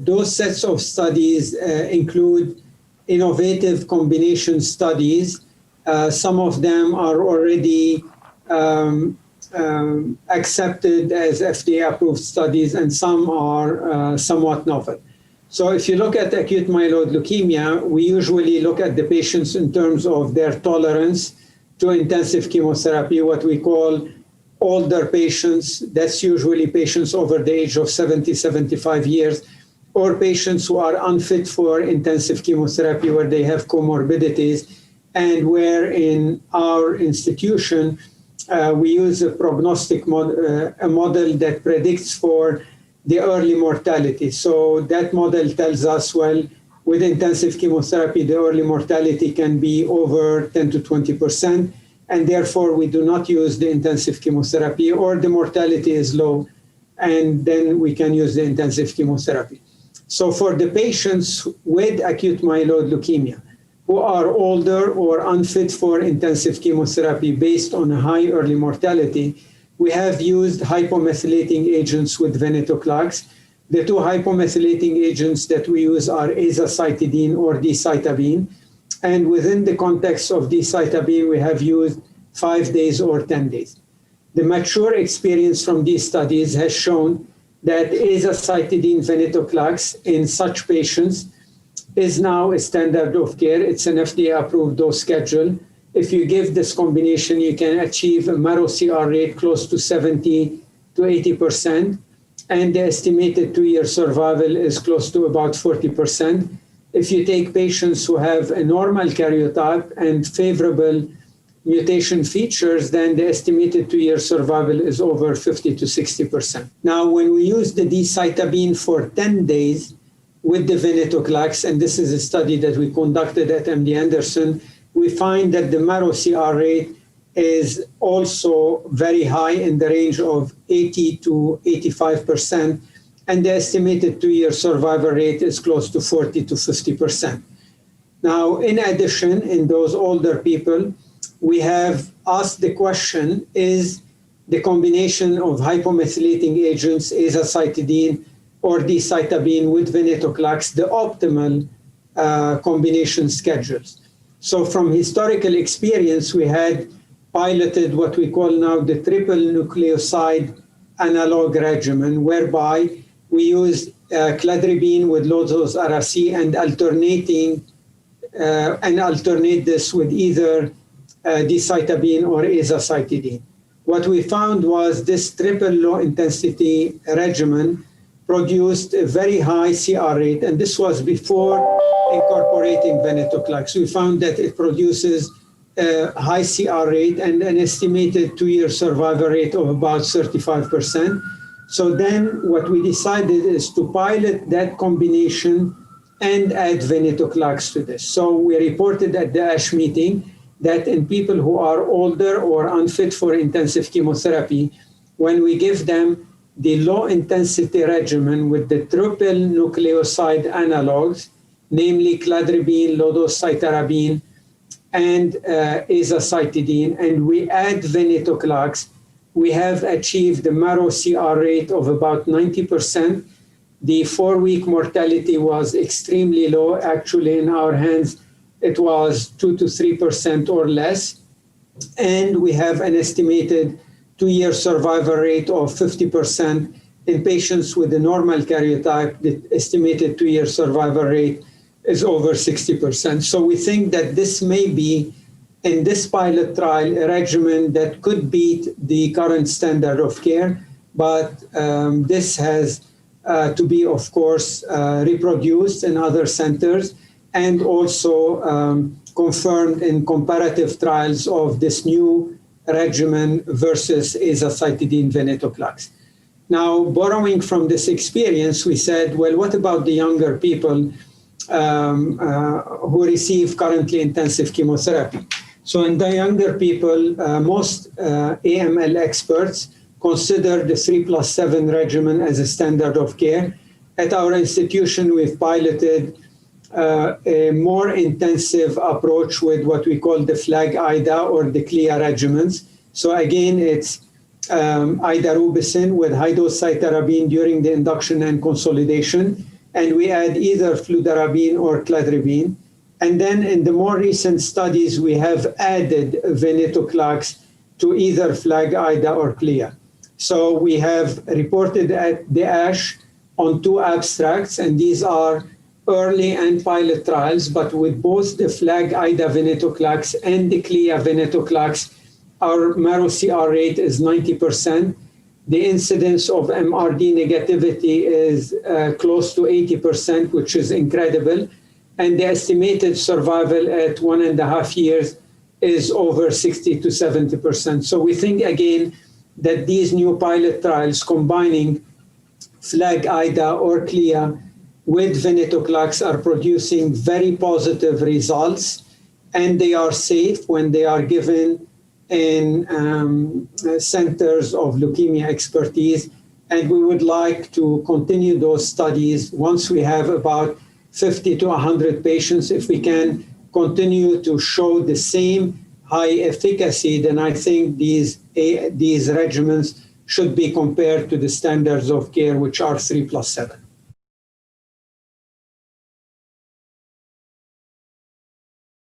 Those sets of studies include innovative combination studies. Some of them are already accepted as FDA-approved studies, and some are somewhat novel. So if you look at acute myeloid leukemia, we usually look at the patients in terms of their tolerance to intensive chemotherapy, what we call older patients. That's usually patients over the age of 70, 75 years, or patients who are unfit for intensive chemotherapy where they have comorbidities, and where in our institution, we use a prognostic a model that predicts for the early mortality. So that model tells us, well, with intensive chemotherapy, the early mortality can be over 10 to 20%, and therefore we do not use the intensive chemotherapy, or the mortality is low, and then we can use the intensive chemotherapy. So for the patients with acute myeloid leukemia who are older or unfit for intensive chemotherapy based on a high early mortality, we have used hypomethylating agents with venetoclax. The two hypomethylating agents that we use are azacitidine or decitabine. And within the context of decitabine, we have used 5 days or 10 days. The mature experience from these studies has shown that azacitidine venetoclax in such patients is now a standard of care. It's an FDA-approved dose schedule. If you give this combination, you can achieve a marrow CR rate close to 70 to 80%, and the estimated 2-year survival is close to about 40%. If you take patients who have a normal karyotype and favorable mutation features, then the estimated 2-year survival is over 50 to 60%. Now, when we use the decitabine for 10 days with the venetoclax, and this is a study that we conducted at MD Anderson, we find that the marrow CR rate is also very high in the range of 80 to 85%, and the estimated 2-year survival rate is close to 40 to 50%. Now, in addition, in those older people, we have asked the question, is the combination of hypomethylating agents, azacitidine or decitabine with venetoclax, the optimal combination schedules? So from historical experience, we had piloted what we call now the triple nucleoside analog regimen, whereby we use cladribine with low-dose Ara-C and alternate this with either decitabine or azacitidine. What we found was this triple low-intensity regimen produced a very high CR rate, and this was before incorporating venetoclax. We found that it produces a high CR rate and an estimated 2-year survival rate of about 35%. So then what we decided is to pilot that combination and add venetoclax to this. So we reported at the ASH meeting that in people who are older or unfit for intensive chemotherapy, when we give them the low-intensity regimen with the triple nucleoside analogs, namely cladribine, low-dose cytarabine, and azacitidine, and we add venetoclax, we have achieved the marrow CR rate of about 90%. The 4-week mortality was extremely low. Actually, in our hands, it was 2 to 3% or less. And we have an estimated 2-year survival rate of 50%. In patients with a normal karyotype, the estimated 2-year survival rate is over 60%. So we think that this may be, in this pilot trial, a regimen that could beat the current standard of care, but this has to be, of course, reproduced in other centers and also confirmed in comparative trials of this new regimen versus azacitidine venetoclax. Now, borrowing from this experience, we said, well, what about the younger people who receive currently intensive chemotherapy? So in the younger people, most AML experts consider the 3+7 regimen as a standard of care. At our institution, we've piloted a more intensive approach with what we call the FLAG-IDA or the CLIA regimens. So again, it's idarubicin with high-dose cytarabine during the induction and consolidation, and we add either fludarabine or cladribine. And then in the more recent studies, we have added venetoclax to either FLAG-IDA or CLIA. So we have reported at the ASH on 2 abstracts, and these are early and pilot trials, but with both the FLAG-IDA venetoclax and the CLIA venetoclax, our marrow CR rate is 90%. The incidence of MRD negativity is close to 80%, which is incredible. And the estimated survival at 1.5 years is over 60 to 70%. So we think, again, that these new pilot trials combining FLAG-IDA or CLIA with venetoclax are producing very positive results, and they are safe when they are given in centers of leukemia expertise. And we would like to continue those studies once we have about 50 to 100 patients. If we can continue to show the same high efficacy, then I think these regimens should be compared to the standards of care, which are 3+7.